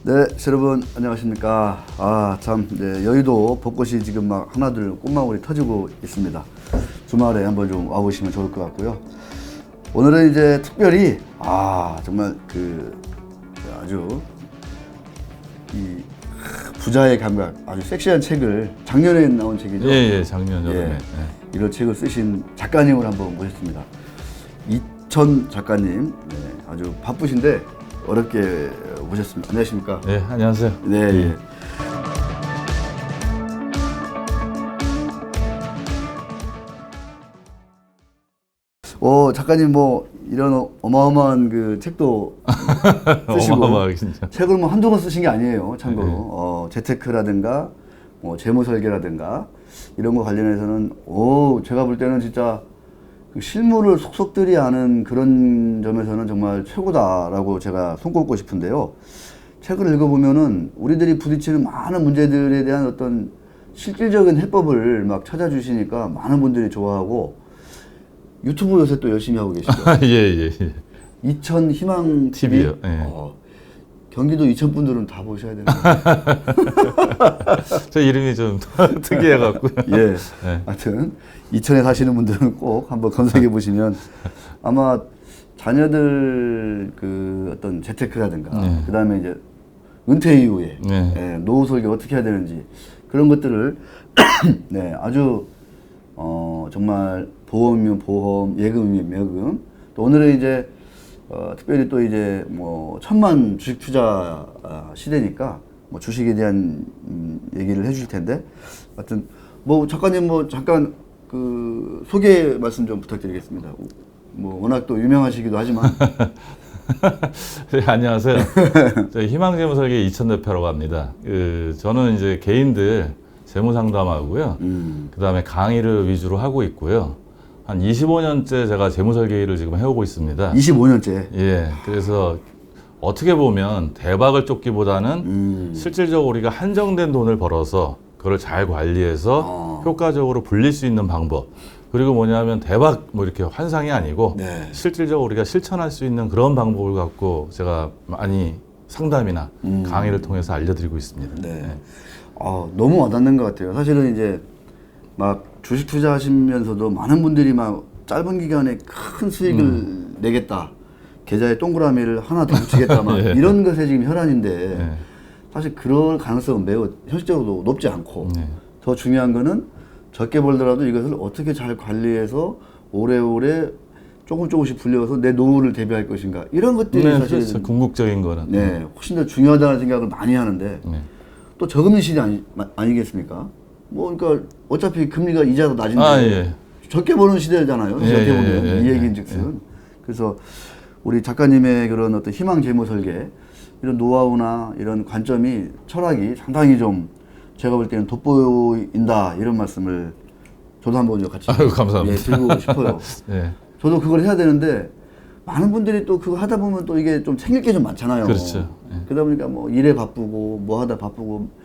네, 여러분 안녕하십니까. 참 여의도 벚꽃이 지금 막 하나둘 꽃망울이 터지고 있습니다. 주말에 한번 좀 와보시면 좋을 것 같고요. 오늘은 이제 특별히 정말 아주 이 부자의 감각, 아주 섹시한 책을 작년에 나온 책이죠. 예, 작년 여름에. 예, 이런 책을 쓰신 작가님을 한번 모셨습니다. 이천 작가님, 아주 바쁘신데 어렵게 모셨습니다. 안녕하십니까? 네, 안녕하세요. 네. 예. 작가님 뭐 이런 어마어마한 그 책도 쓰시고 어마어마하게 진짜. 책을 뭐 한두 권 쓰신 게 아니에요. 참고로 재테크라든가 뭐 재무 설계라든가 이런 거 관련해서는 제가 볼 때는 진짜 그 실무를 속속들이 아는 그런 점에서는 정말 최고다라고 제가 손꼽고 싶은데요. 책을 읽어보면은 우리들이 부딪히는 많은 문제들에 대한 어떤 실질적인 해법을 막 찾아주시니까 많은 분들이 좋아하고 유튜브 요새 또 열심히 하고 계시죠. 예. 이천 희망 TV요. 예. 경기도 이천 분들은 다 보셔야 되는데. 저 이름이 좀 특이해갖고요. 예. 네. 하여튼 이천에 사시는 분들은 꼭 한번 검색해 보시면 아마 자녀들 그 어떤 재테크라든가 그다음에 이제 은퇴 이후에 노후 설계 어떻게 해야 되는지 그런 것들을 아주 정말 보험이면 보험, 예금이면 예금, 또 오늘은 이제 특별히 또 이제 뭐 천만 주식 투자 시대니까 뭐 주식에 대한 얘기를 해주실 텐데, 하여튼 뭐 작가님 뭐 잠깐 그 소개 말씀 좀 부탁드리겠습니다. 뭐 워낙 또 유명하시기도 하지만. 네, 안녕하세요. 저희 희망재무설계 이천 대표라고 합니다. 저는 이제 개인들 재무 상담하고요. 그다음에 강의를 위주로 하고 있고요. 한 25년째 제가 재무 설계를 지금 해오고 있습니다. 25년째. 예. 그래서 어떻게 보면 대박을 쫓기보다는 실질적으로 우리가 한정된 돈을 벌어서 그걸 잘 관리해서 효과적으로 불릴 수 있는 방법. 그리고 뭐냐면 대박 뭐 이렇게 환상이 아니고 실질적으로 우리가 실천할 수 있는 그런 방법을 갖고 제가 많이 상담이나 강의를 통해서 알려드리고 있습니다. 네. 너무 와닿는 것 같아요. 사실은 이제 막 주식 투자하시면서도 많은 분들이 막 짧은 기간에 큰 수익을 내겠다, 계좌에 동그라미를 하나 더 붙이겠다, 막 이런 것에 지금 혈안인데 사실 그럴 가능성은 매우 현실적으로 높지 않고 더 중요한 거는 적게 벌더라도 이것을 어떻게 잘 관리해서 오래오래 조금씩 불려서 내 노후를 대비할 것인가, 이런 것들이 사실 그렇죠. 궁극적인 거는 훨씬 더 중요하다는 생각을 많이 하는데 또 저금리 시대 아니겠습니까? 뭐 그러니까 어차피 금리가 이자가 낮은데 적게 버는 시대잖아요. 어떻게 보면 이 얘기인즉슨. 그래서 우리 작가님의 그런 어떤 희망 재무 설계, 이런 노하우나 이런 관점이, 철학이 상당히 좀 제가 볼 때는 돋보인다, 이런 말씀을 저도 한번 같이 감사합니다. 드리고 싶어요. 저도 그걸 해야 되는데 많은 분들이 또 그거 하다 보면 또 이게 좀 챙길 게 좀 많잖아요. 그렇죠. 그러다 보니까 뭐 일에 바쁘고 뭐 하다 바쁘고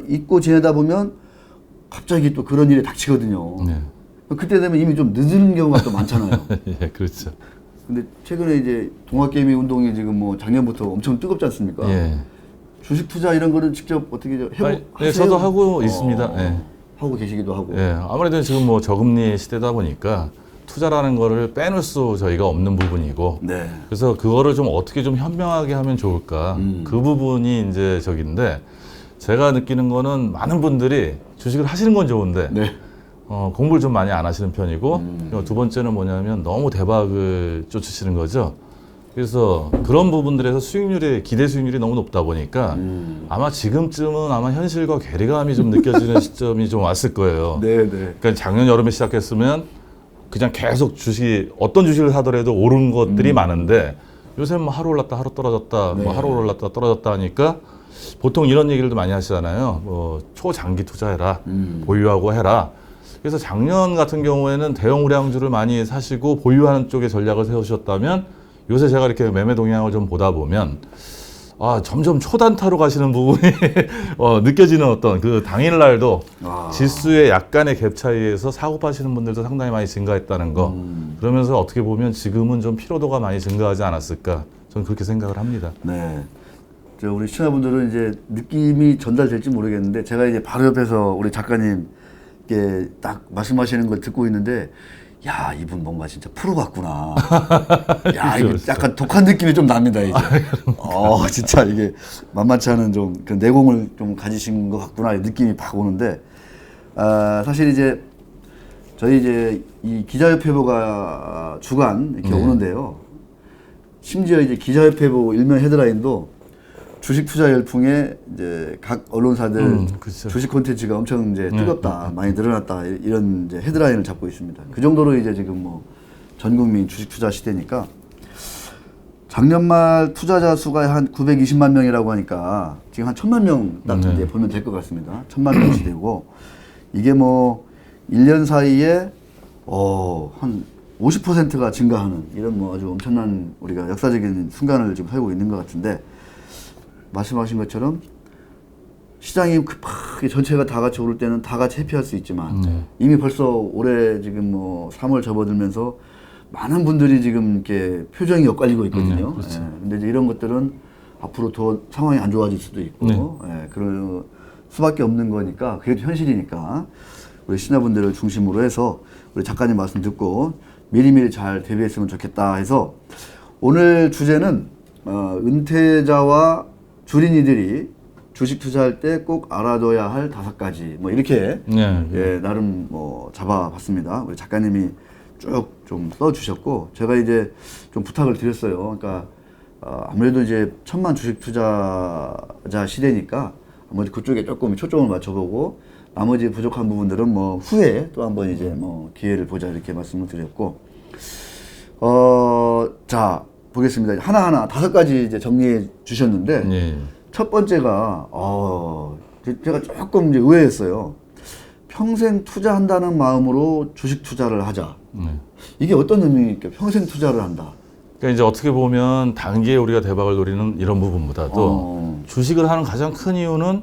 잊고 지내다 보면 갑자기 또 그런 일이 닥치거든요. 그때 되면 이미 좀 늦은 경우가 또 많잖아요. 예, 그렇죠. 근데 최근에 이제 동학개미 운동이 지금 뭐 작년부터 엄청 뜨겁지 않습니까? 주식 투자 이런 거는 직접 어떻게 하세요? 저도 하고 있습니다. 하고 계시기도 하고. 아무래도 지금 뭐 저금리 시대다 보니까 투자라는 거를 빼놓을 수 저희가 없는 부분이고, 그래서 그거를 좀 어떻게 좀 현명하게 하면 좋을까, 그 부분이 이제 저긴데, 제가 느끼는 거는 많은 분들이 주식을 하시는 건 좋은데 공부를 좀 많이 안 하시는 편이고, 두 번째는 뭐냐면 너무 대박을 쫓으시는 거죠. 그래서 그런 부분들에서 기대 수익률이 너무 높다 보니까 아마 지금쯤은 아마 현실과 괴리감이 좀 느껴지는 시점이 좀 왔을 거예요. 그러니까 작년 여름에 시작했으면 그냥 계속 어떤 주식을 사더라도 오른 것들이 많은데, 요새 뭐 하루 올랐다 하루 떨어졌다, 뭐 하루 올랐다 떨어졌다 하니까 보통 이런 얘기를 많이 하시잖아요. 뭐 초장기 투자해라, 보유하고 해라. 그래서 작년 같은 경우에는 대형 우량주를 많이 사시고 보유하는 쪽에 전략을 세우셨다면, 요새 제가 이렇게 매매 동향을 좀 보다 보면 점점 초단타로 가시는 부분이 느껴지는 어떤 그 당일날도 지수의 약간의 갭 차이에서 사고 파시는 분들도 상당히 많이 증가했다는 거. 그러면서 어떻게 보면 지금은 좀 피로도가 많이 증가하지 않았을까, 저는 그렇게 생각을 합니다. 우리 시청자분들은 이제 느낌이 전달될지 모르겠는데 제가 이제 바로 옆에서 우리 작가님께 딱 말씀하시는 걸 듣고 있는데 야, 이분 뭔가 진짜 프로 같구나. 야, 이게 약간 독한 느낌이 좀 납니다, 이제. 진짜 이게 만만치 않은 좀 그 내공을 좀 가지신 것 같구나, 느낌이 팍 오는데, 사실 이제 저희 이제 이 기자협회보가 주간 이렇게 오는데요. 심지어 이제 기자협회보 일면 헤드라인도 주식 투자 열풍에 이제 각 언론사들 그렇죠. 주식 콘텐츠가 엄청 이제 뜨겁다, 많이 늘어났다 이런 이제 헤드라인을 잡고 있습니다. 그 정도로 이제 지금 뭐 전 국민 주식 투자 시대니까 작년 말 투자자 수가 한 920만 명이라고 하니까 지금 한 1000만 명 딱 이제 보면 될 것 같습니다. 1000만 명 시대고 이게 뭐 1년 사이에 한 50%가 증가하는 이런 뭐 아주 엄청난 우리가 역사적인 순간을 지금 살고 있는 것 같은데. 말씀하신 것처럼 시장이 급하게 전체가 다 같이 오를 때는 다 같이 회피할 수 있지만 이미 벌써 올해 지금 뭐 3월 접어들면서 많은 분들이 지금 이렇게 표정이 엇갈리고 있거든요. 그렇죠. 근데 이제 이런 것들은 앞으로 더 상황이 안 좋아질 수도 있고 그럴 수밖에 없는 거니까 그게 현실이니까 우리 시청자분들을 중심으로 해서 우리 작가님 말씀 듣고 미리미리 잘 대비했으면 좋겠다 해서 오늘 주제는 은퇴자와 주린이들이 주식 투자할 때 꼭 알아둬야 할 5가지 뭐 이렇게 나름 뭐 잡아봤습니다. 우리 작가님이 쭉 좀 써주셨고 제가 이제 좀 부탁을 드렸어요. 그러니까 아무래도 이제 1000만 주식 투자자 시대니까 아무래도 그쪽에 조금 초점을 맞춰보고 나머지 부족한 부분들은 뭐 후에 또 한번 이제 뭐 기회를 보자 이렇게 말씀을 드렸고 자. 보겠습니다. 하나하나 5가지 이제 정리해 주셨는데 첫 번째가 제가 조금 이제 의외였어요. 평생 투자한다는 마음으로 주식 투자를 하자. 이게 어떤 의미입니까? 평생 투자를 한다. 그러니까 이제 어떻게 보면 단기에 우리가 대박을 노리는 이런 부분보다도 주식을 하는 가장 큰 이유는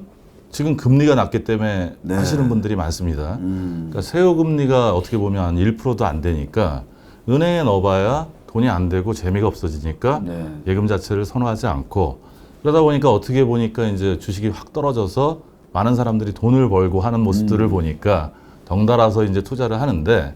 지금 금리가 낮기 때문에 하시는 분들이 많습니다. 그러니까 세후 금리가 어떻게 보면 한 1%도 안 되니까 은행에 넣어봐야 돈이 안 되고 재미가 없어지니까 예금 자체를 선호하지 않고 그러다 보니까 어떻게 보니까 이제 주식이 확 떨어져서 많은 사람들이 돈을 벌고 하는 모습들을 보니까 덩달아서 이제 투자를 하는데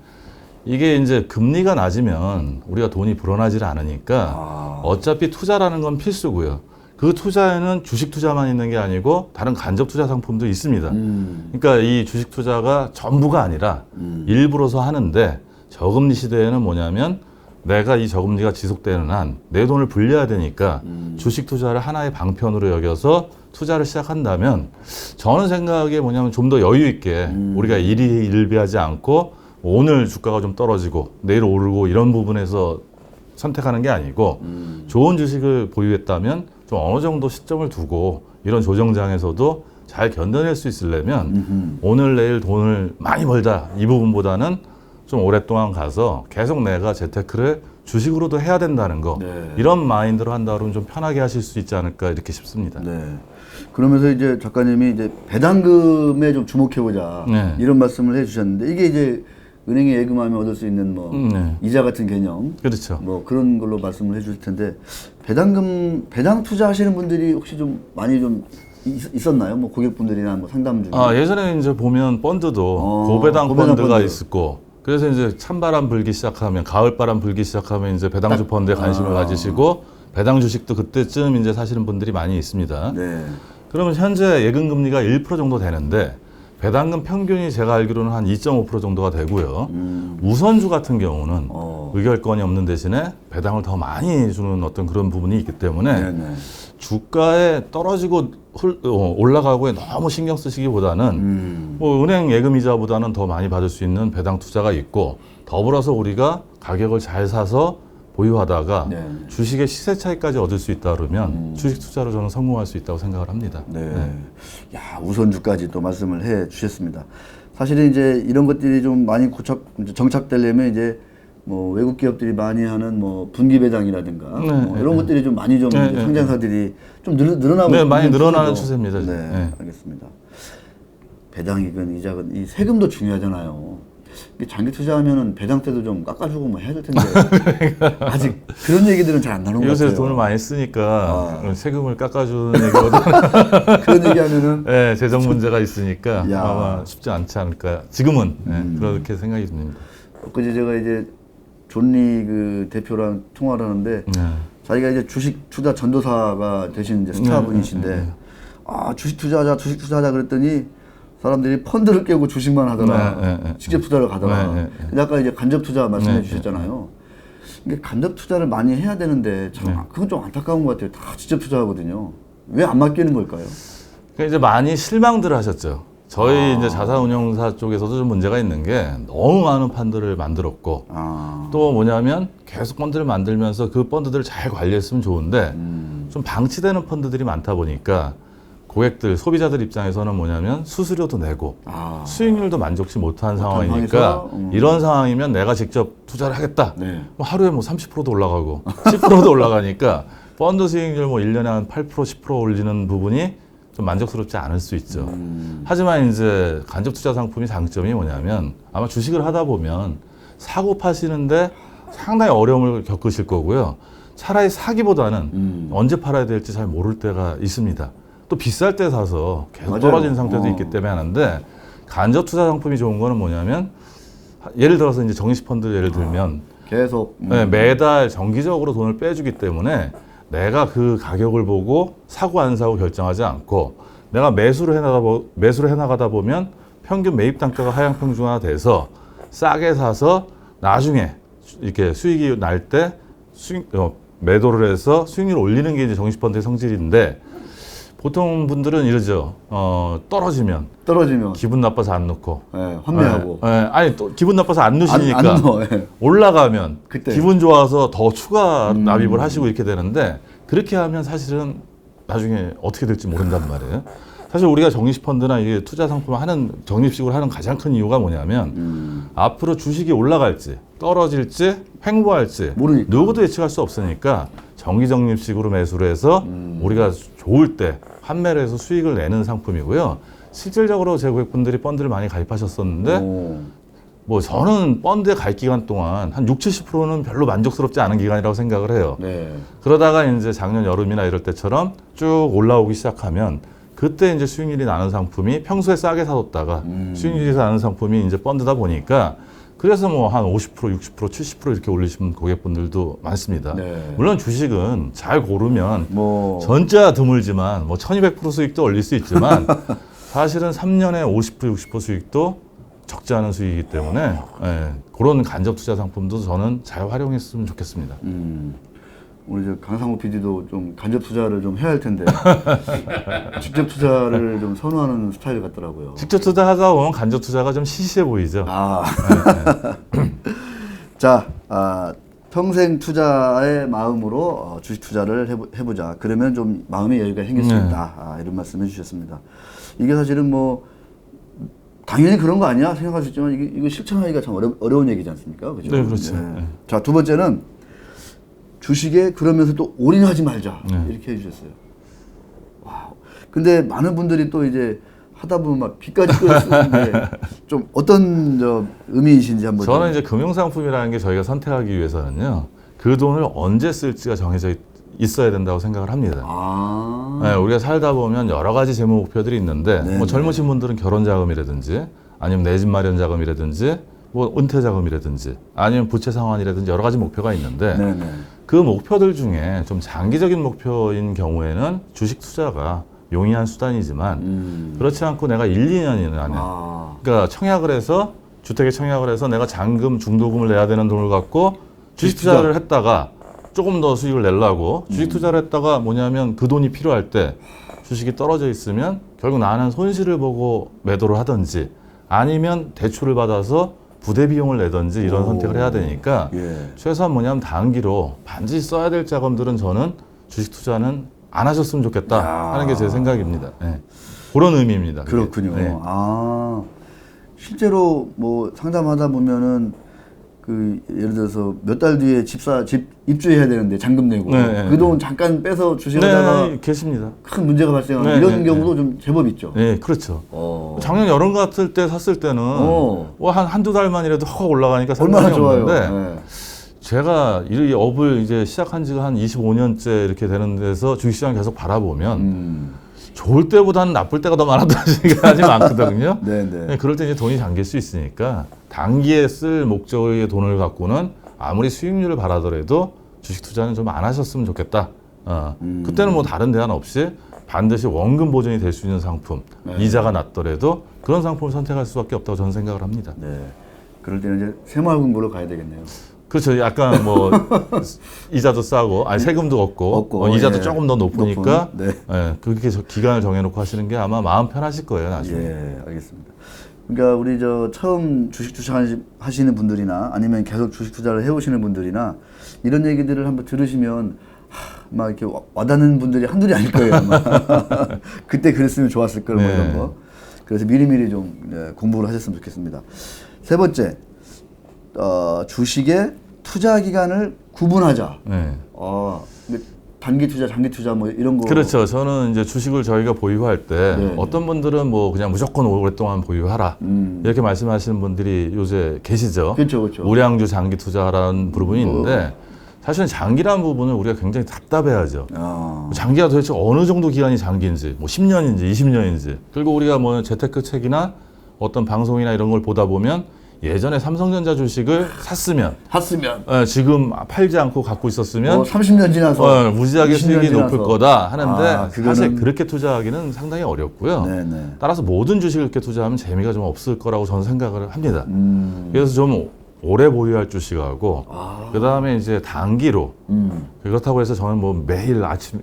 이게 이제 금리가 낮으면 우리가 돈이 불어나지를 않으니까 어차피 투자라는 건 필수고요. 그 투자에는 주식 투자만 있는 게 아니고 다른 간접 투자 상품도 있습니다. 그러니까 이 주식 투자가 전부가 아니라 일부러서 하는데 저금리 시대에는 뭐냐면 내가 이 저금리가 지속되는 한 내 돈을 불려야 되니까 주식 투자를 하나의 방편으로 여겨서 투자를 시작한다면 저는 생각에 뭐냐면 좀 더 여유 있게 우리가 일희일비하지 않고 오늘 주가가 좀 떨어지고 내일 오르고 이런 부분에서 선택하는 게 아니고 좋은 주식을 보유했다면 좀 어느 정도 시점을 두고 이런 조정장에서도 잘 견뎌낼 수 있으려면 오늘 내일 돈을 많이 벌다 이 부분보다는 좀 오랫동안 가서 계속 내가 재테크를 주식으로도 해야 된다는 거 이런 마인드로 한다 그러면 좀 편하게 하실 수 있지 않을까 이렇게 싶습니다. 그러면서 이제 작가님이 이제 배당금에 좀 주목해보자 이런 말씀을 해주셨는데 이게 이제 은행에 예금하면 얻을 수 있는 뭐 이자 같은 개념, 그렇죠. 뭐 그런 걸로 말씀을 해주실 텐데 배당 투자하시는 분들이 혹시 좀 많이 좀 있었나요? 뭐 고객분들이나 뭐 상담 중에? 예전에 이제 보면 펀드도 고배당 펀드가 있었고. 그래서 이제 찬바람 불기 시작하면 가을바람 불기 시작하면 이제 배당주 펀드에 관심을 가지시고 배당 주식도 그때쯤 이제 사시는 분들이 많이 있습니다. 그러면 현재 예금 금리가 1% 정도 되는데 배당금 평균이 제가 알기로는 한 2.5% 정도가 되고요. 우선주 같은 경우는 의결권이 없는 대신에 배당을 더 많이 주는 어떤 그런 부분이 있기 때문에 주가에 떨어지고 올라가고에 너무 신경 쓰시기보다는 뭐 은행 예금이자보다는 더 많이 받을 수 있는 배당 투자가 있고 더불어서 우리가 가격을 잘 사서 보유하다가 주식의 시세 차익까지 얻을 수 있다 그러면 주식 투자로 저는 성공할 수 있다고 생각을 합니다. 야, 우선주까지 또 말씀을 해 주셨습니다. 사실은 이제 이런 것들이 좀 많이 정착되려면 이제 뭐 외국 기업들이 많이 하는 뭐 분기 배당이라든가 뭐 이런 것들이 좀 많이 좀 이제 상장사들이 좀 늘어나고 많이 늘어나는 추세입니다. 알겠습니다. 배당이건 이자건 이 세금도 중요하잖아요. 이게 장기 투자하면은 배당 때도 좀 깎아주고 뭐 해야 될 텐데 아직 그런 얘기들은 잘 안 나오는 것 같아요. 요새 돈을 많이 쓰니까 세금을 깎아주는 얘기보다 그런 얘기하면은 네, 재정 문제가 있으니까 야. 아마 쉽지 않지 않을까. 지금은 그렇게 생각이 듭니다. 그제 제가 이제 존리 그 대표랑 통화를 하는데 자기가 이제 주식 투자 전도사가 되신 이제 스타 분이신데 아 주식 투자하자 그랬더니 사람들이 펀드를 깨고 주식만 하더라. 직접 투자를 가더라. 근데 아까 이제 간접 투자 말씀해 주셨잖아요. 이게 간접 투자를 많이 해야 되는데 참 그건 좀 안타까운 것 같아요. 다 직접 투자하거든요. 왜 안 맡기는 걸까요? 그러니까 이제 많이 실망들 하셨죠. 저희 이제 자산운용사 쪽에서도 좀 문제가 있는 게 너무 많은 펀드를 만들었고 또 뭐냐면 계속 펀드를 만들면서 그 펀드들을 잘 관리했으면 좋은데 좀 방치되는 펀드들이 많다 보니까 고객들, 소비자들 입장에서는 뭐냐면 수수료도 내고 수익률도 만족치 못한 상황이니까 이런 상황이면 내가 직접 투자를 하겠다. 뭐 하루에 뭐 30%도 올라가고 10%도 올라가니까 펀드 수익률 뭐 1년에 한 8%, 10% 올리는 부분이 좀 만족스럽지 않을 수 있죠. 하지만 이제 간접 투자 상품이 장점이 뭐냐면 아마 주식을 하다 보면 사고 파시는데 상당히 어려움을 겪으실 거고요. 차라리 사기보다는 언제 팔아야 될지 잘 모를 때가 있습니다. 또 비쌀 때 사서 계속 맞아요. 떨어진 상태도 있기 때문에 하는데 간접 투자 상품이 좋은 거는 뭐냐면 예를 들어서 이제 정시펀드 예를 들면 계속 네, 매달 정기적으로 돈을 빼주기 때문에 내가 그 가격을 보고 사고 안 사고 결정하지 않고 내가 매수를 해나가다 보면 평균 매입 단가가 하향 평준화 돼서 싸게 사서 나중에 이렇게 수익이 날 때 매도를 해서 수익률을 올리는 게 이제 정시펀드의 성질인데 보통 분들은 이러죠. 떨어지면 기분 나빠서 안 넣고 환매하고 아니 또 기분 나빠서 안 넣으시니까 안 넣어. 올라가면 그때. 기분 좋아서 더 추가 납입을 하시고 이렇게 되는데 그렇게 하면 사실은 나중에 어떻게 될지 모른단 말이에요. 사실 우리가 적립펀드나 이게 투자 상품을 하는 적립식으로 하는 가장 큰 이유가 뭐냐면 앞으로 주식이 올라갈지 떨어질지 횡보할지 모르니까. 누구도 예측할 수 없으니까 정기 적립식으로 매수를 해서 우리가 좋을 때 판매를 해서 수익을 내는 상품이고요. 실질적으로 제 고객분들이 펀드를 많이 가입하셨었는데 뭐 저는 펀드에 갈 기간 동안 한 60~70%는 별로 만족스럽지 않은 기간이라고 생각을 해요. 그러다가 이제 작년 여름이나 이럴 때처럼 쭉 올라오기 시작하면 그때 이제 수익률이 나는 상품이 평소에 싸게 사뒀다가 수익률이 나는 상품이 이제 펀드다 보니까 그래서 뭐 한 50%, 60%, 70% 이렇게 올리시는 고객분들도 많습니다. 물론 주식은 잘 고르면 전자 드물지만 뭐 1200% 수익도 올릴 수 있지만 사실은 3년에 50%, 60% 수익도 적지 않은 수익이기 때문에 그런 간접 투자 상품도 저는 잘 활용했으면 좋겠습니다. 우리 저 강상우 PD도 좀 간접 투자를 좀 해야 할 텐데 직접 투자를 좀 선호하는 스타일 같더라고요. 직접 투자하다 보면 간접 투자가 좀 시시해 보이죠. 자, 평생 투자의 마음으로 주식 투자를 해보자. 그러면 좀 마음의 여유가 생길 수 있다. 이런 말씀 해주셨습니다. 이게 사실은 뭐 당연히 그런 거 아니야 생각할 수 있지만 이거 실천하기가 참 어려운 얘기지 않습니까? 그죠? 네, 그렇죠. 자, 두 번째는 주식에 그러면서 또 올인하지 말자. 이렇게 해주셨어요. 와. 근데 많은 분들이 또 이제 하다 보면 막 비까지 끓였는데 좀 어떤 의미이신지 한번. 저는 이제 금융상품이라는 게 저희가 선택하기 위해서는요. 그 돈을 언제 쓸지가 정해져 있어야 된다고 생각을 합니다. 우리가 살다 보면 여러 가지 재무 목표들이 있는데 뭐 젊으신 분들은 결혼 자금이라든지 아니면 내 집 마련 자금이라든지 뭐 은퇴 자금이라든지 아니면 부채 상환이라든지 여러 가지 목표가 있는데 그 목표들 중에 좀 장기적인 목표인 경우에는 주식 투자가 용이한 수단이지만 그렇지 않고 내가 1, 2년이나 그러니까 청약을 해서 주택에 청약을 해서 내가 잔금, 중도금을 내야 되는 돈을 갖고 주식 투자를 했다가 조금 더 수익을 내려고 주식 투자를 했다가 뭐냐면 그 돈이 필요할 때 주식이 떨어져 있으면 결국 나는 손실을 보고 매도를 하든지 아니면 대출을 받아서 부대 비용을 내든지 이런 선택을 해야 되니까 최소한 뭐냐면 단기로 반드시 써야 될 자금들은 저는 주식 투자는 안 하셨으면 좋겠다 하는 게 제 생각입니다. 그런 의미입니다. 그렇군요. 실제로 뭐 상담하다 보면은 그 예를 들어서 몇 달 뒤에 집 입주해야 되는데 잔금 내고 그 돈 잠깐 빼서 주식하다가 계십니다. 큰 문제가 발생하는 이런 경우도 좀 제법 있죠. 네, 그렇죠. 작년 여름 같을 때 샀을 때는 뭐 한두 달만이라도 확 올라가니까 얼마나 상관이 좋아요. 없는데 제가 이 업을 이제 시작한 지가 한 25년째 이렇게 되는 데서 주식시장 계속 바라보면 좋을 때보다는 나쁠 때가 더 많았다는 생각이 많거든요. 네네. 그럴 때 이제 돈이 잠길 수 있으니까 단기에 쓸 목적의 돈을 갖고는 아무리 수익률을 바라더라도 주식 투자는 좀 안 하셨으면 좋겠다. 그때는 뭐 다른 대안 없이 반드시 원금 보존이 될 수 있는 상품, 이자가 낮더라도 그런 상품을 선택할 수밖에 없다고 저는 생각을 합니다. 네. 그럴 때는 이제 새마을금고로 가야 되겠네요. 그렇죠. 약간 뭐 이자도 싸고, 아니 세금도 없고 이자도 조금 더 높으니까 그렇게 기간을 정해놓고 하시는 게 아마 마음 편하실 거예요, 나중에. 예, 알겠습니다. 그러니까 우리 처음 주식 투자하시는 분들이나 아니면 계속 주식 투자를 해오시는 분들이나 이런 얘기들을 한번 들으시면 막 이렇게 와닿는 분들이 한둘이 아닐 거예요, 아마. 그때 그랬으면 좋았을 걸, 뭐 이런 거. 그래서 미리미리 좀 공부를 하셨으면 좋겠습니다. 세 번째. 주식의 투자 기간을 구분하자. 단기 투자, 장기 투자 뭐 이런 거. 그렇죠. 저는 이제 주식을 저희가 보유할 때 어떤 분들은 뭐 그냥 무조건 오랫동안 보유하라 이렇게 말씀하시는 분들이 요새 계시죠. 그렇죠. 우량주 장기 투자라는 부분이 있는데 사실은 장기라는 부분을 우리가 굉장히 답답해하죠. 장기가 도대체 어느 정도 기간이 장기인지, 뭐 10년인지 20년인지. 그리고 우리가 뭐 재테크 책이나 어떤 방송이나 이런 걸 보다 보면 예전에 삼성전자 주식을 샀으면 지금 팔지 않고 갖고 있었으면 30년 지나서 무지하게 수익이 높을 거다 하는데 그거는... 사실 그렇게 투자하기는 상당히 어렵고요. 따라서 모든 주식을 이렇게 투자하면 재미가 좀 없을 거라고 저는 생각을 합니다. 그래서 좀 오래 보유할 주식하고 그 다음에 이제 단기로 그렇다고 해서 저는 뭐 매일 아침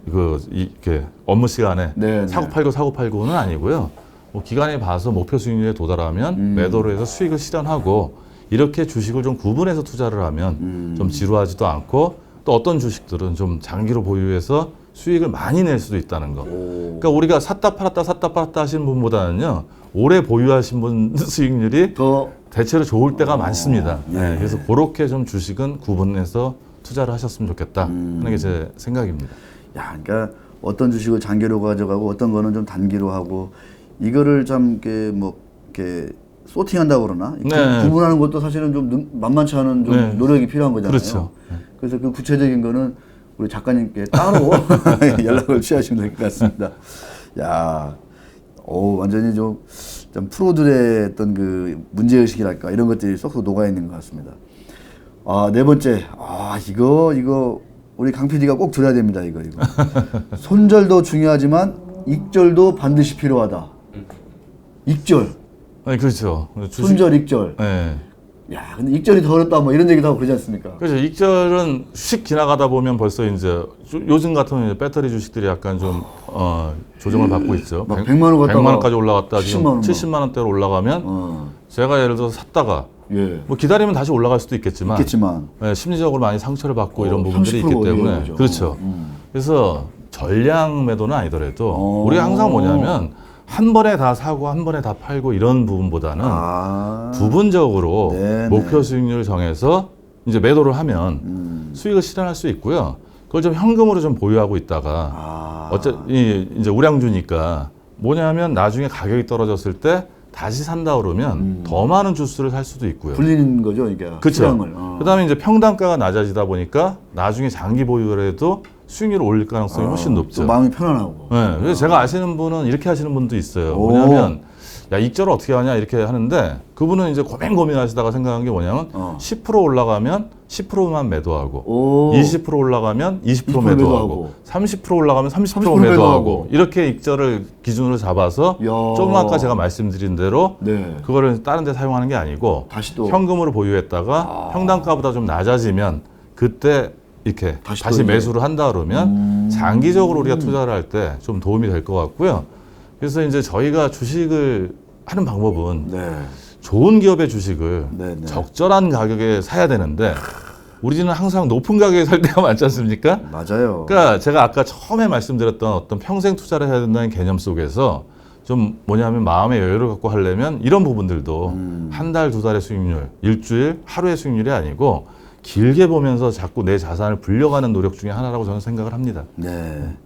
이렇게 업무 시간에 사고 팔고는 아니고요. 뭐 기간에 봐서 목표 수익률에 도달하면 매도로 해서 수익을 실현하고 이렇게 주식을 좀 구분해서 투자를 하면 좀 지루하지도 않고 또 어떤 주식들은 좀 장기로 보유해서 수익을 많이 낼 수도 있다는 거. 그러니까 우리가 샀다 팔았다 하시는 분보다는요 오래 보유하신 분 수익률이 더 대체로 좋을 때가 많습니다. 그래서 그렇게 좀 주식은 구분해서 투자를 하셨으면 좋겠다 하는 게 제 생각입니다. 그러니까 어떤 주식을 장기로 가져가고 어떤 거는 좀 단기로 하고 이거를 참 이렇게 소팅한다고 그러나 구분하는 것도 사실은 좀 만만치 않은 좀 노력이 필요한 거잖아요. 그렇죠. 그래서 그 구체적인 거는 우리 작가님께 따로 연락을 취하시면 될 것 같습니다. 완전히 좀 프로들의 어떤 그 문제의식이랄까 이런 것들이 쏙쏙 녹아 있는 것 같습니다. 네 번째, 이거 우리 강 PD가 꼭 들어야 됩니다. 이거. 손절도 중요하지만 익절도 반드시 필요하다. 익절. 그렇죠. 손절, 익절. 근데 익절이 더 어렵다 뭐 이런 얘기도 하고 그러지 않습니까? 그렇죠. 익절은 휙 지나가다 보면 벌써 이제 요즘 같은 이제 배터리 주식들이 약간 좀 조정을 받고 있죠. 100만 원 갔다가 100만 원까지 올라갔다 지금 70만 원대로 올라가면 제가 예를 들어서 샀다가 뭐 기다리면 다시 올라갈 수도 있겠지만 심리적으로 많이 상처를 받고 이런 부분들이 있기 때문에 그렇죠. 그래서 전량 매도는 아니더라도 우리가 항상 뭐냐면 한 번에 다 사고 한 번에 다 팔고 이런 부분보다는 부분적으로 목표 수익률을 정해서 이제 매도를 하면 수익을 실현할 수 있고요. 그걸 좀 현금으로 좀 보유하고 있다가 이제 우량주니까 뭐냐면 나중에 가격이 떨어졌을 때 다시 산다 그러면 더 많은 주스를 살 수도 있고요. 불리는 거죠, 이게. 그렇죠. 그다음에 이제 평단가가 낮아지다 보니까 나중에 장기 보유를 해도 수익률을 올릴 가능성이 훨씬 높죠. 마음이 편안하고. 그래서 제가 아시는 분은 이렇게 하시는 분도 있어요. 뭐냐면 익절을 어떻게 하냐 이렇게 하는데 그분은 이제 고민하시다가 생각한 게 뭐냐면 10% 올라가면 10%만 매도하고 20% 올라가면 20% 매도하고 30% 올라가면 30% 매도하고 이렇게 익절을 기준으로 잡아서 좀 아까 제가 말씀드린 대로 그거를 다른 데 사용하는 게 아니고 다시 또 현금으로 보유했다가 평단가보다 좀 낮아지면 그때 이렇게 다시 매수를 한다 그러면 장기적으로 우리가 투자를 할 때 좀 도움이 될 것 같고요. 그래서 이제 저희가 주식을 하는 방법은 좋은 기업의 주식을 적절한 가격에 사야 되는데 우리는 항상 높은 가격에 살 때가 많지 않습니까? 맞아요. 그러니까 제가 아까 처음에 말씀드렸던 어떤 평생 투자를 해야 된다는 개념 속에서 좀 뭐냐면 마음의 여유를 갖고 하려면 이런 부분들도 한 달, 두 달의 수익률, 일주일, 하루의 수익률이 아니고 길게 보면서 자꾸 내 자산을 불려가는 노력 중에 하나라고 저는 생각을 합니다. 네.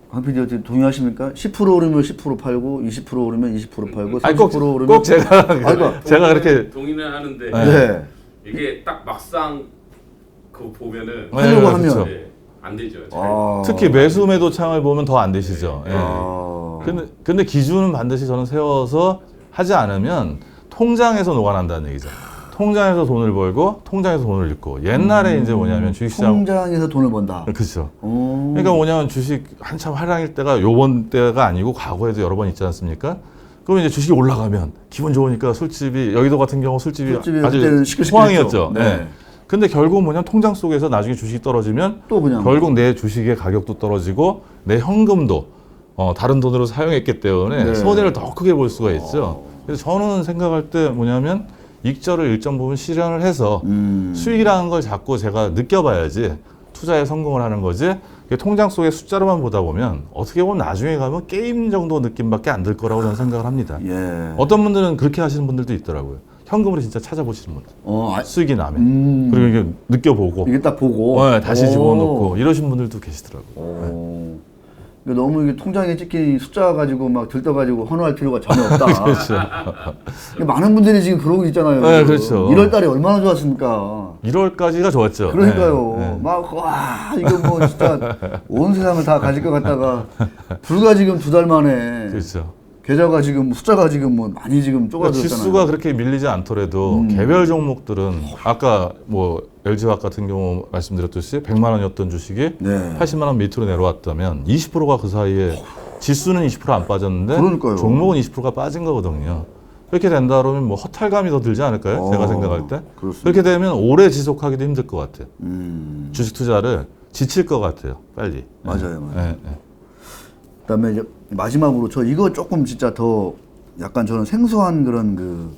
황 PD 어떻게 동의하십니까? 10% 오르면 10% 팔고 20% 오르면 20% 팔고 30% 오르면 꼭 제가 그렇게 동의는 하는데 네. 이게 딱 막상 그 보면은 하려고 하면 그렇죠. 네, 안 되죠. 특히 매수 매도 창을 보면 더 안 되시죠. 예. 아. 근데 기준은 반드시 저는 세워서 하지 않으면 통장에서 녹아난다는 얘기죠. 통장에서 돈을 벌고 통장에서 돈을 잃고 옛날에 이제 뭐냐면 주식시장 통장에서 돈을 번다. 그렇죠. 오. 그러니까 뭐냐면 주식 한참 하락일 때가 요번 때가 아니고 과거에도 여러 번 있지 않습니까? 그러면 이제 주식이 올라가면 기분 좋으니까 술집이 여의도 같은 경우 술집이 그때는 아주 시끌시끌했죠. 호황이었죠. 네. 네. 근데 결국 뭐냐면 통장 속에서 나중에 주식이 떨어지면 또 그냥 결국 내 주식의 가격도 떨어지고 내 현금도 다른 돈으로 사용했기 때문에 네. 손해를 더 크게 볼 수가 있죠. 그래서 저는 생각할 때 뭐냐면 익절을 일정 부분 실현을 해서 수익이라는 걸 자꾸 제가 느껴봐야지 투자에 성공을 하는 거지. 통장 속의 숫자로만 보다 보면 어떻게 보면 나중에 가면 게임 정도 느낌밖에 안 들 거라고 저는 생각을 합니다. 예. 어떤 분들은 그렇게 하시는 분들도 있더라고요. 현금으로 진짜 찾아보시는 분들. 수익이 나면. 그리고 이게 느껴보고. 이게 딱 보고 다시 오. 집어넣고 이러신 분들도 계시더라고요. 오. 이게 너무 이게 통장에 찍힌 숫자 가지고 막 들떠가지고 헌화할 필요가 전혀 없다. 그렇죠. 많은 분들이 지금 그러고 있잖아요. 네, 그렇죠. 1월 달에 얼마나 좋았습니까? 1월까지가 좋았죠. 그러니까요. 네, 네. 막, 와, 이거 뭐 진짜 온 세상을 다 가질 것 같다가 불과 지금 2달 만에 그렇죠. 계좌가 지금 숫자가 지금 뭐 많이 지금 그러니까 좁아졌잖아요. 지수가 그렇게 밀리지 않더라도 개별 종목들은 아까 뭐 LG화학 같은 경우 말씀드렸듯이 100만 원이었던 주식이 네. 80만 원 밑으로 내려왔다면 20%가 그 사이에 지수는 20%안 빠졌는데 그러니까요. 종목은 20%가 빠진 거거든요. 그렇게 된다 그러면 뭐 허탈감이 더 들지 않을까요? 제가 생각할 때. 그렇습니다. 그렇게 되면 오래 지속하기도 힘들 것 같아요. 음. 주식 투자를 지칠 것 같아요. 빨리. 맞아요, 맞아요. 네, 네. 그다음에 이제 마지막으로 저 이거 조금 진짜 더 약간 저는 생소한 그런 그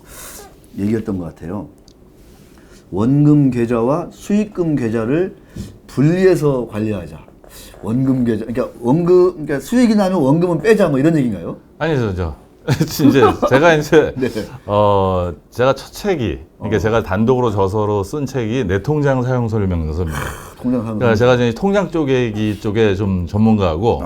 얘기였던 것 같아요. 원금 계좌와 수익금 계좌를 분리해서 관리하자. 원금 계좌, 그러니까 수익이 나면 원금은 빼자 뭐 이런 얘기인가요? 아니죠, 이제 제가 이제 네. 제가 첫 책이 그러니까 제가 단독으로 저서로 쓴 책이 내 통장 사용 설명서입니다. 통장 사용. 그러니까 제가 이제 통장 쪼개기 쪽에 좀 전문가고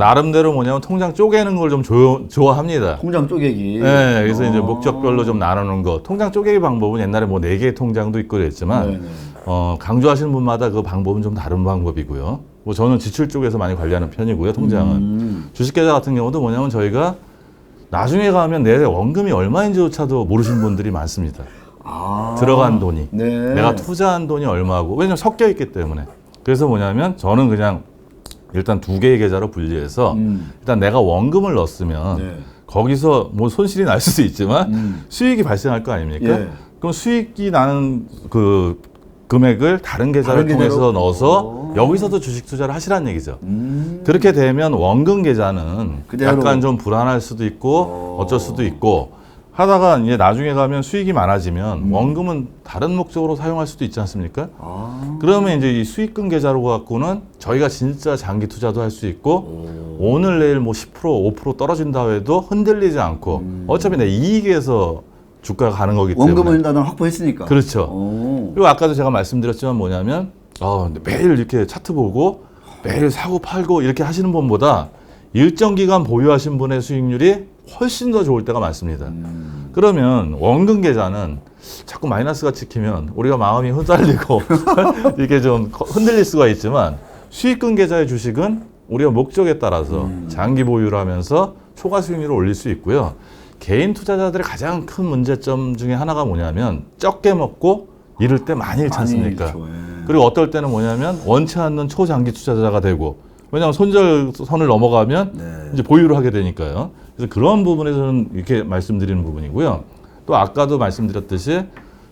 나름대로 뭐냐면 통장 쪼개는 걸 좀 좋아합니다. 통장 쪼개기. 네, 그래서 이제 목적별로 좀 나누는 거. 통장 쪼개기 방법은 옛날에 뭐 4개의 통장도 있고 그랬지만 네네. 강조하시는 분마다 그 방법은 좀 다른 방법이고요. 뭐 저는 지출 쪽에서 많이 관리하는 편이고요, 통장은. 주식계좌 같은 경우도 뭐냐면 저희가 나중에 가면 내 원금이 얼마인지조차도 모르시는 분들이 많습니다. 들어간 돈이. 네. 내가 투자한 돈이 얼마고. 왜냐면 섞여 있기 때문에. 그래서 뭐냐면 저는 그냥 일단 2개의 계좌로 분리해서 일단 내가 원금을 넣었으면 네. 거기서 뭐 손실이 날 수도 있지만 수익이 발생할 거 아닙니까? 예. 그럼 수익이 나는 그 금액을 다른 계좌를 다른 통해서 계좌로? 넣어서 여기서도 주식 투자를 하시라는 얘기죠. 그렇게 되면 원금 계좌는 그대로. 약간 좀 불안할 수도 있고 어쩔 수도 있고 하다가 이제 나중에 가면 수익이 많아지면 원금은 다른 목적으로 사용할 수도 있지 않습니까? 그러면 이제 이 수익금 계좌로 갖고는 저희가 진짜 장기 투자도 할 수 있고 오늘 내일 뭐 10% 5% 떨어진다 해도 흔들리지 않고 어차피 내 이익에서 주가가 가는 거기 때문에 원금을 일단 확보했으니까. 그렇죠. 오. 그리고 아까도 제가 말씀드렸지만 뭐냐면 매일 이렇게 차트 보고 매일 사고 팔고 이렇게 하시는 분보다 일정 기간 보유하신 분의 수익률이 훨씬 더 좋을 때가 많습니다. 그러면 원금 계좌는 자꾸 마이너스가 찍히면 우리가 마음이 흔들리고 이게 좀 흔들릴 수가 있지만 수익금 계좌의 주식은 우리가 목적에 따라서 장기 보유를 하면서 초과 수익률을 올릴 수 있고요. 개인 투자자들의 가장 큰 문제점 중에 하나가 뭐냐면 적게 먹고 잃을 때 많이 잃지 않습니까? 많이 잃죠, 예. 그리고 어떨 때는 뭐냐면 원치 않는 초장기 투자자가 되고 왜냐하면 손절선을 넘어가면 네. 이제 보유를 하게 되니까요. 그래서 그런 부분에서는 이렇게 말씀드리는 부분이고요. 또 아까도 말씀드렸듯이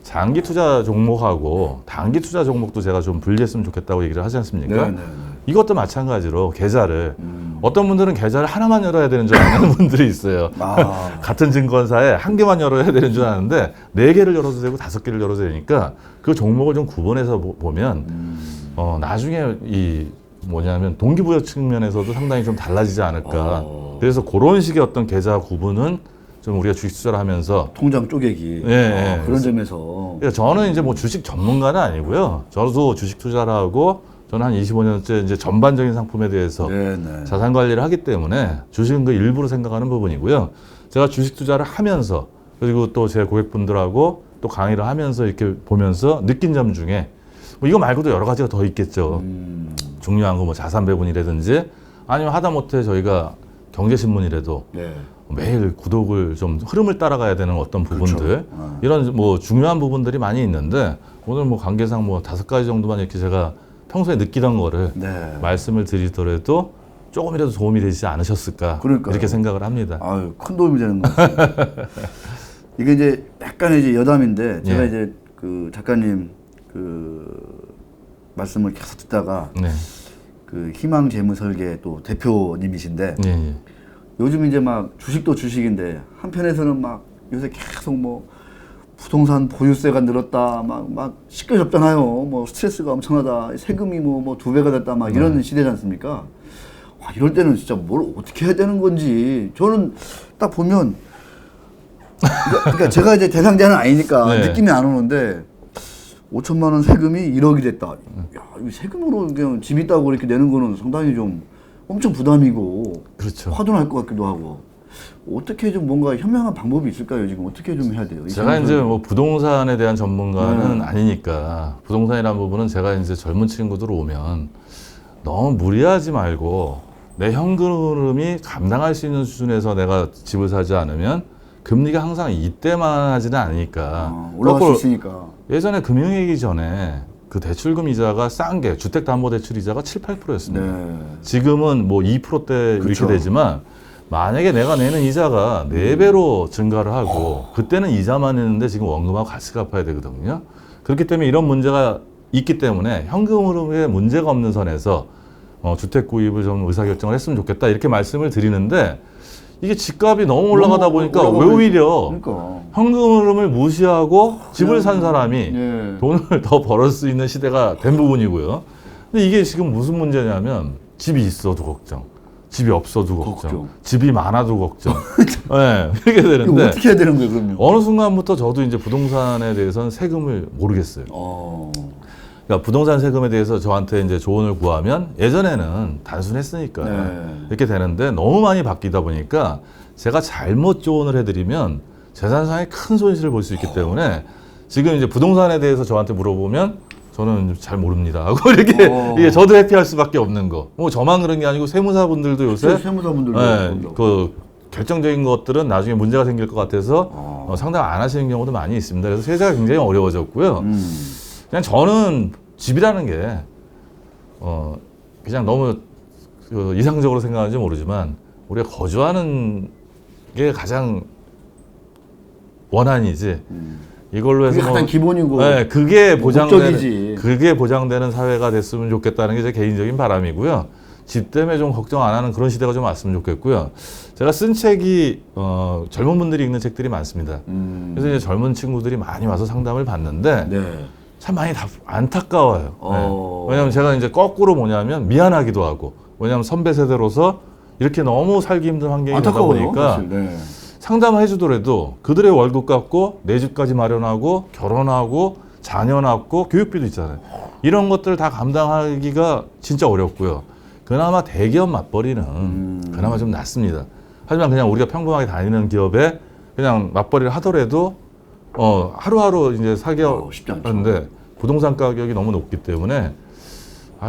장기 투자 종목하고 단기 투자 종목도 제가 좀 분리했으면 좋겠다고 얘기를 하지 않습니까? 네. 이것도 마찬가지로 계좌를 어떤 분들은 계좌를 하나만 열어야 되는 줄 아는 분들이 있어요. 같은 증권사에 한 개만 열어야 되는 줄 아는데 4개를 열어도 되고 5개를 열어도 되니까 그 종목을 좀 구분해서 보면 나중에 이 뭐냐면 동기부여 측면에서도 상당히 좀 달라지지 않을까. 그래서 그런 식의 어떤 계좌 구분은 좀 우리가 주식 투자를 하면서 통장 쪼개기. 예, 그런 점에서. 그러니까 저는 이제 뭐 주식 전문가는 아니고요. 저도 주식 투자를 하고 저는 한 25년째 이제 전반적인 상품에 대해서 네네. 자산 관리를 하기 때문에 주식은 그 일부로 생각하는 부분이고요. 제가 주식 투자를 하면서 그리고 또 제 고객분들하고 또 강의를 하면서 이렇게 보면서 느낀 점 중에 뭐 이거 말고도 여러 가지가 더 있겠죠. 중요한 거 뭐 자산 배분이라든지 아니면 하다못해 저희가 경제신문이라도 네. 매일 구독을 좀 흐름을 따라가야 되는 어떤 부분들 그렇죠. 이런 뭐 중요한 부분들이 많이 있는데 오늘 뭐 관계상 뭐 5가지 정도만 이렇게 제가 평소에 느끼던 거를 네. 말씀을 드리더라도 조금이라도 도움이 되지 않으셨을까 그러니까요. 이렇게 생각을 합니다. 아유, 큰 도움이 되는 것 같아요. 이게 이제 약간의 이제 여담인데 제가 예. 이제 그 작가님 그 말씀을 계속 듣다가 네. 그 희망 재무 설계 또 대표님이신데 예, 예. 요즘 이제 막 주식도 주식인데 한편에서는 막 요새 계속 뭐 부동산 보유세가 늘었다 막 시끌셨잖아요. 뭐 스트레스가 엄청나다. 세금이 뭐 2배가 됐다 막 이런 시대지 않습니까? 와, 이럴 때는 진짜 뭘 어떻게 해야 되는 건지 저는 딱 보면 그러니까 제가 이제 대상자는 아니니까 네. 느낌이 안 오는데 5천만 원 세금이 1억이 됐다. 야, 이 세금으로 그냥 집 있다고 이렇게 내는 거는 상당히 좀 엄청 부담이고 그렇죠. 화도 날 것 같기도 하고 어떻게 좀 뭔가 현명한 방법이 있을까요? 지금 어떻게 좀 해야 돼요? 이 제가 이제 뭐 부동산에 대한 전문가는 네. 아니니까 부동산이라는 부분은 제가 이제 젊은 친구들 오면 너무 무리하지 말고 내 현금 흐름이 감당할 수 있는 수준에서 내가 집을 사지 않으면 금리가 항상 이때만 하지는 않으니까 올라갈 거꾸로 수 있으니까. 예전에 금융위기 전에 그 대출금 이자가 싼 게 주택담보대출 이자가 7, 8%였습니다. 네. 지금은 뭐 2%대 그쵸. 이렇게 되지만 만약에 내가 내는 이자가 4배로 증가를 하고 그때는 이자만 내는데 지금 원금하고 같이 갚아야 되거든요. 그렇기 때문에 이런 문제가 있기 때문에 현금 흐름에 문제가 없는 선에서 주택 구입을 좀 의사결정을 했으면 좋겠다 이렇게 말씀을 드리는데 이게 집값이 너무 올라가다 보니까 왜 오히려 그러니까. 현금 흐름을 무시하고 집을 산 사람이 예. 돈을 더 벌을 수 있는 시대가 된 부분이고요. 근데 이게 지금 무슨 문제냐면 집이 있어도 걱정, 집이 없어도 걱정. 집이 많아도 걱정. 네, 이렇게 이거 되는데 어떻게 해야 되는 거예요, 그러면? 어느 순간부터 저도 이제 부동산에 대해서는 세금을 모르겠어요. 그러니까 부동산 세금에 대해서 저한테 이제 조언을 구하면 예전에는 단순했으니까 네. 이렇게 되는데 너무 많이 바뀌다 보니까 제가 잘못 조언을 해드리면 재산상의 큰 손실을 볼 수 있기 때문에 지금 이제 부동산에 대해서 저한테 물어보면 저는 잘 모릅니다 하고 이렇게 이게 저도 회피할 수밖에 없는 거. 뭐 저만 그런 게 아니고 세무사분들도 요새 세무사분들도 네, 그 결정적인 것들은 나중에 문제가 생길 것 같아서 상담 안 하시는 경우도 많이 있습니다. 그래서 세제가 굉장히 어려워졌고요. 그냥 저는 집이라는 게 그냥 너무 그 이상적으로 생각하는지 모르지만 우리가 거주하는 게 가장 원한이지 이걸로 해서 그게 가장 기본이고 네, 그게 목적이지. 그게 보장되는 사회가 됐으면 좋겠다는 게 제 개인적인 바람이고요. 집 때문에 좀 걱정 안 하는 그런 시대가 좀 왔으면 좋겠고요. 제가 쓴 책이 젊은 분들이 읽는 책들이 많습니다. 그래서 이제 젊은 친구들이 많이 와서 상담을 받는데 네. 참 많이 안타까워요. 네. 왜냐하면 제가 이제 거꾸로 뭐냐면 미안하기도 하고 왜냐하면 선배 세대로서 이렇게 너무 살기 힘든 환경이 되다 보니까 사실. 네. 상담을 해주더라도 그들의 월급 갚고 내 집까지 마련하고 결혼하고 자녀 낳고 교육비도 있잖아요. 이런 것들을 다 감당하기가 진짜 어렵고요. 그나마 대기업 맞벌이는 그나마 좀 낫습니다. 하지만 그냥 우리가 평범하게 다니는 기업에 그냥 맞벌이를 하더라도 하루하루 이제 쉽지 않죠. 하는데 부동산 가격이 너무 높기 때문에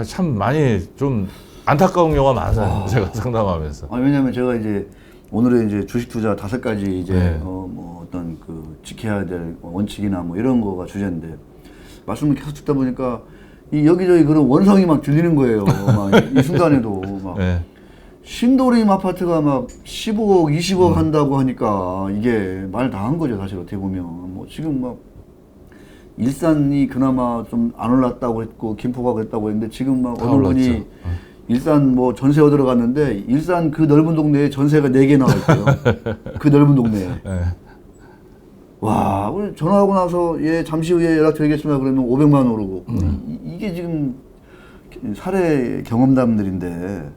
참 많이 좀 안타까운 경우가 많아요. 제가 상담하면서. 왜냐면 제가 이제 오늘의 이제 주식 투자 5가지 이제 네. 뭐 어떤 그 지켜야 될 원칙이나 뭐 이런 거가 주제인데 말씀을 계속 듣다 보니까 이 여기저기 그런 원성이 막 들리는 거예요. 막 이 순간에도 막 네. 신도림 아파트가 막 15억, 20억 한다고 하니까 이게 말 다 한 거죠, 사실 어떻게 보면. 뭐 지금 막 일산이 그나마 좀 안 올랐다고 했고 김포가 그랬다고 했는데 지금 막 어느 분이 일산 뭐 전세 얻으러 갔는데 일산 그 넓은 동네에 전세가 4개 나와 있어요. 그 넓은 동네에. 네. 와, 오늘 전화하고 나서 예 잠시 후에 연락드리겠습니다. 그러면 500만 원 오르고 이게 지금 사례 경험담들인데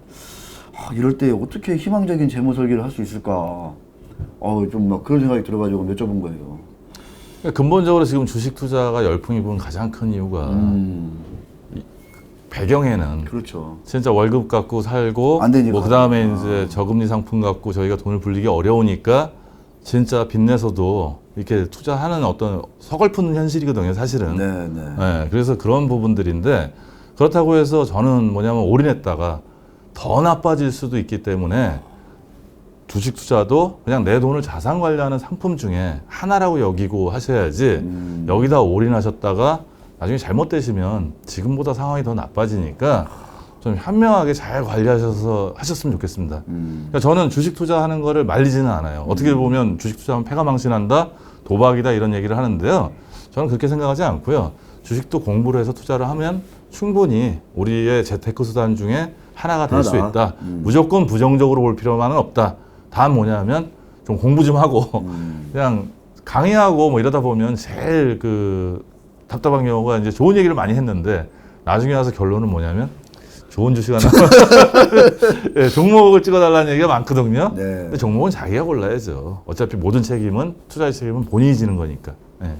이럴 때 어떻게 희망적인 재무 설계를 할 수 있을까? 좀 막 그런 생각이 들어가지고 여쭤본 거예요. 근본적으로 지금 주식 투자가 열풍이 부는 가장 큰 이유가 배경에는 그렇죠. 진짜 월급 갖고 살고 안 되니까. 뭐 그다음에 이제 저금리 상품 갖고 저희가 돈을 불리기 어려우니까 진짜 빚내서도 이렇게 투자하는 어떤 서글픈 현실이거든요, 사실은. 네, 그래서 그런 부분들인데 그렇다고 해서 저는 뭐냐면 올인했다가 더 나빠질 수도 있기 때문에 주식 투자도 그냥 내 돈을 자산 관리하는 상품 중에 하나라고 여기고 하셔야지 여기다 올인하셨다가 나중에 잘못되시면 지금보다 상황이 더 나빠지니까 좀 현명하게 잘 관리하셔서 하셨으면 좋겠습니다. 그러니까 저는 주식 투자하는 거를 말리지는 않아요. 어떻게 보면 주식 투자하면 패가 망신한다, 도박이다 이런 얘기를 하는데요. 저는 그렇게 생각하지 않고요. 주식도 공부를 해서 투자를 하면 충분히 우리의 재테크 수단 중에 하나가 될 수 있다. 무조건 부정적으로 볼 필요만은 없다. 다만 뭐냐면 좀 공부 좀 하고 그냥 강의하고 뭐 이러다 보면 제일 그 답답한 경우가 이제 좋은 얘기를 많이 했는데 나중에 와서 결론은 뭐냐면 좋은 주식 하나 네, 종목을 찍어달라는 얘기가 많거든요. 네. 근데 종목은 자기가 골라야죠. 어차피 모든 책임은 투자의 책임은 본인이 지는 거니까. 네.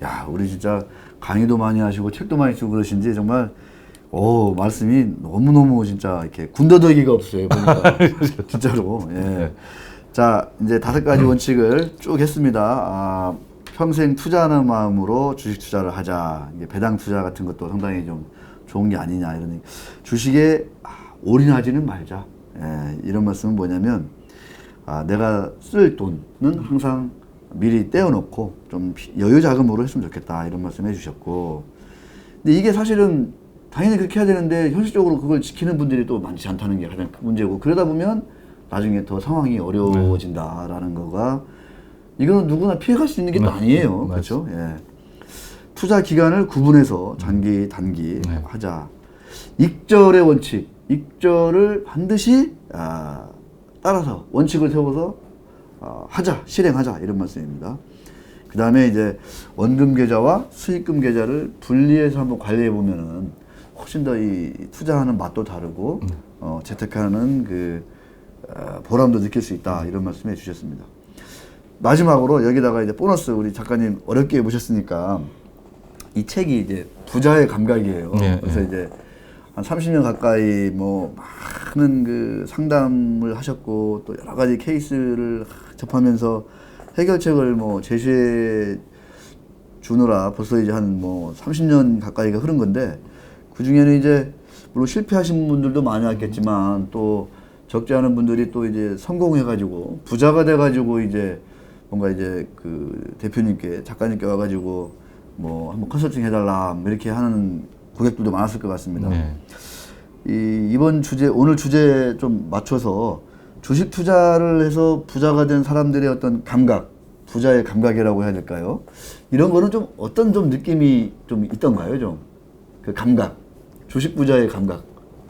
야, 우리 진짜 강의도 많이 하시고 책도 많이 쓰고 그러신지 정말 말씀이 너무너무 진짜 이렇게 군더더기가 없어요. 보니까. 진짜로. 예. 네. 자, 이제 5가지 원칙을 쭉 했습니다. 평생 투자하는 마음으로 주식 투자를 하자. 이게 배당 투자 같은 것도 상당히 좀 좋은 게 아니냐 이런 얘기. 주식에 올인하지는 말자. 예, 이런 말씀은 뭐냐면 내가 쓸 돈은 항상 미리 떼어놓고 좀 여유 자금으로 했으면 좋겠다 이런 말씀 해주셨고, 근데 이게 사실은 당연히 그렇게 해야 되는데 현실적으로 그걸 지키는 분들이 또 많지 않다는 게 가장 큰 문제고, 그러다 보면 나중에 더 상황이 어려워진다라는 거가, 이거는 누구나 피해갈 수 있는 게 또 아니에요. 그렇죠? 예. 투자 기간을 구분해서 장기, 단기 하자. 익절의 원칙, 익절을 반드시 따라서 원칙을 세워서 하자, 실행하자 이런 말씀입니다. 그 다음에 이제 원금 계좌와 수익금 계좌를 분리해서 한번 관리해 보면은 훨씬 더 이 투자하는 맛도 다르고 재테크하는 그 보람도 느낄 수 있다 이런 말씀해 주셨습니다. 마지막으로 여기다가 이제 보너스, 우리 작가님 어렵게 모셨으니까 이 책이 이제 부자의 감각이에요. 그래서 이제 한 30년 가까이 뭐 많은 그 상담을 하셨고 또 여러 가지 케이스를 접하면서 해결책을 뭐 제시해 주느라 벌써 이제 한 뭐 30년 가까이가 흐른 건데, 그 중에는 이제 물론 실패하신 분들도 많이 왔겠지만 또 적지 않은 분들이 또 이제 성공해가지고 부자가 돼가지고 이제 뭔가 이제 그 대표님께, 작가님께 와가지고 뭐 한번 컨설팅 해달라 뭐 이렇게 하는 고객들도 많았을 것 같습니다. 이번 주제, 오늘 주제에 좀 맞춰서 주식 투자를 해서 부자가 된 사람들의 어떤 감각, 부자의 감각이라고 해야 될까요? 이런 거는 좀 어떤 좀 느낌이 좀 있던가요? 좀 그 감각, 주식 부자의 감각.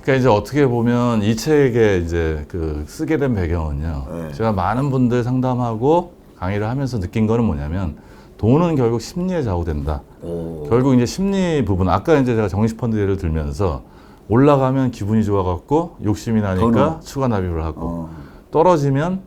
그러니까 이제 어떻게 보면 이 책에 이제 그 쓰게 된 배경은요. 제가 많은 분들 상담하고 강의를 하면서 느낀 거는 뭐냐면 돈은 결국 심리에 좌우된다. 결국 이제 심리 부분, 아까 이제 제가 정시펀드 예를 들면서 올라가면 기분이 좋아갖고 욕심이 나니까 추가 납입을 하고 떨어지면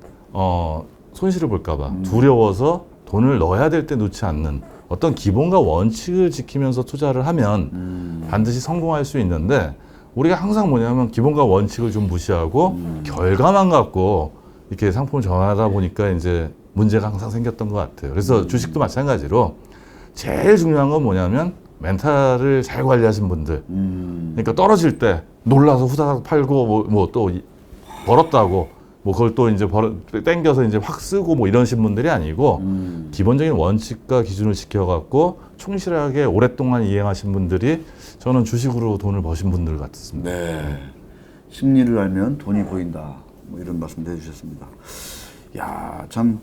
손실을 볼까봐 두려워서 돈을 넣어야 될 때 넣지 않는 어떤 기본과 원칙을 지키면서 투자를 하면 반드시 성공할 수 있는데, 우리가 항상 뭐냐면 기본과 원칙을 좀 무시하고 결과만 갖고 이렇게 상품을 정하다 보니까 이제 문제가 항상 생겼던 것 같아요. 그래서 주식도 마찬가지로 제일 중요한 건 뭐냐면 멘탈을 잘 관리하신 분들. 그러니까 떨어질 때 놀라서 후다닥 팔고 뭐 또 벌었다고 뭐 그걸 또 이제 땡겨서 이제 확 쓰고 뭐 이러신 분들이 아니고 기본적인 원칙과 기준을 지켜갖고 충실하게 오랫동안 이행하신 분들이 저는 주식으로 돈을 버신 분들 같습니다. 네. 심리를 알면 돈이 보인다. 뭐 이런 말씀도 해주셨습니다. 야, 참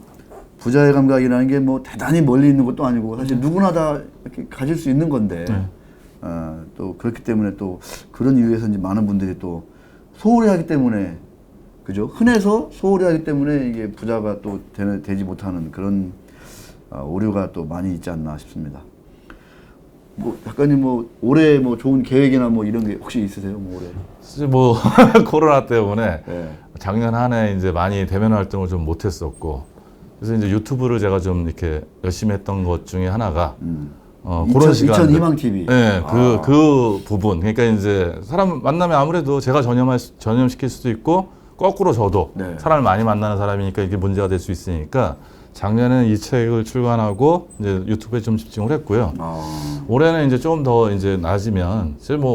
부자의 감각이라는 게 뭐 대단히 멀리 있는 것도 아니고 사실 누구나 다 이렇게 가질 수 있는 건데 또 그렇기 때문에 또 그런 이유에서인지 많은 분들이 또 소홀히하기 때문에, 그죠? 흔해서 소홀히하기 때문에 이게 부자가 또 되지 못하는 그런 오류가 또 많이 있지 않나 싶습니다. 뭐 작가님 뭐 올해 뭐 좋은 계획이나 뭐 이런 게 혹시 있으세요? 뭐 올해? 사실 뭐 코로나 때문에 네. 작년 한 해 이제 많이 대면 활동을 좀 못했었고, 그래서 이제 유튜브를 제가 좀 이렇게 열심히 했던 것 중에 하나가 그런 시간. 2000 희망 TV. 네, 그 부분. 그러니까 이제 사람 만나면 아무래도 제가 전염시킬 수도 있고, 거꾸로 저도 네. 사람을 많이 만나는 사람이니까 이게 문제가 될 수 있으니까 작년에는 이 책을 출간하고 이제 유튜브에 좀 집중을 했고요. 올해는 이제 좀 더 이제 나아지면, 사실 뭐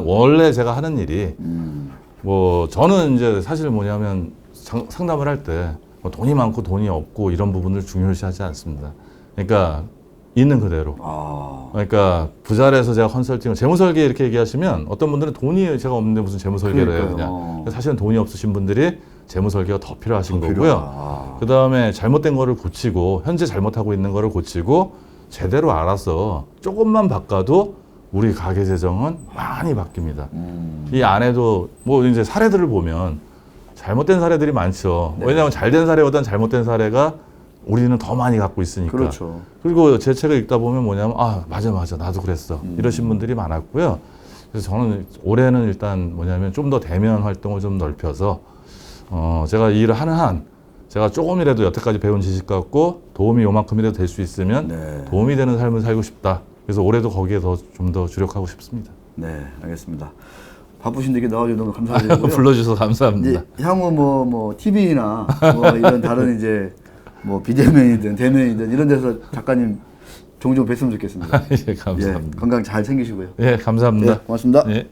원래 제가 하는 일이 뭐 저는 이제 사실 뭐냐면 상담을 할 때 뭐 돈이 많고 돈이 없고 이런 부분을 중요시하지 않습니다. 그러니까 있는 그대로. 그러니까 부자리에서 제가 컨설팅을 재무설계 이렇게 얘기하시면 어떤 분들은 돈이 제가 없는데 무슨 재무설계를 해요 그냥. 사실은 돈이 없으신 분들이 재무설계가 더 필요하신 거고요. 그 다음에 잘못된 거를 고치고 현재 잘못하고 있는 거를 고치고 제대로 알아서 조금만 바꿔도 우리 가계 재정은 많이 바뀝니다. 이 안에도 뭐 이제 사례들을 보면 잘못된 사례들이 많죠. 네. 왜냐하면 잘된 사례보다는 잘못된 사례가 우리는 더 많이 갖고 있으니까. 그렇죠. 그리고 제 책을 읽다 보면 뭐냐면 맞아 나도 그랬어 이러신 분들이 많았고요. 그래서 저는 올해는 일단 뭐냐면 좀 더 대면 활동을 좀 넓혀서 제가 이 일을 하는 한 제가 조금이라도 여태까지 배운 지식 갖고 도움이 요만큼이라도 될 수 있으면 네. 도움이 되는 삶을 살고 싶다. 그래서 올해도 거기에 좀 더 주력하고 싶습니다. 네, 알겠습니다. 바쁘신데 이렇게 나와주셔서 너무 감사드리고요. 불러주셔서 감사합니다. 이제 향후 뭐 TV나 뭐 이런 다른 이제 뭐 비대면이든 대면이든 이런 데서 작가님 종종 뵀으면 좋겠습니다. 예, 감사합니다. 예, 건강 잘 챙기시고요. 예, 감사합니다. 네, 고맙습니다. 예.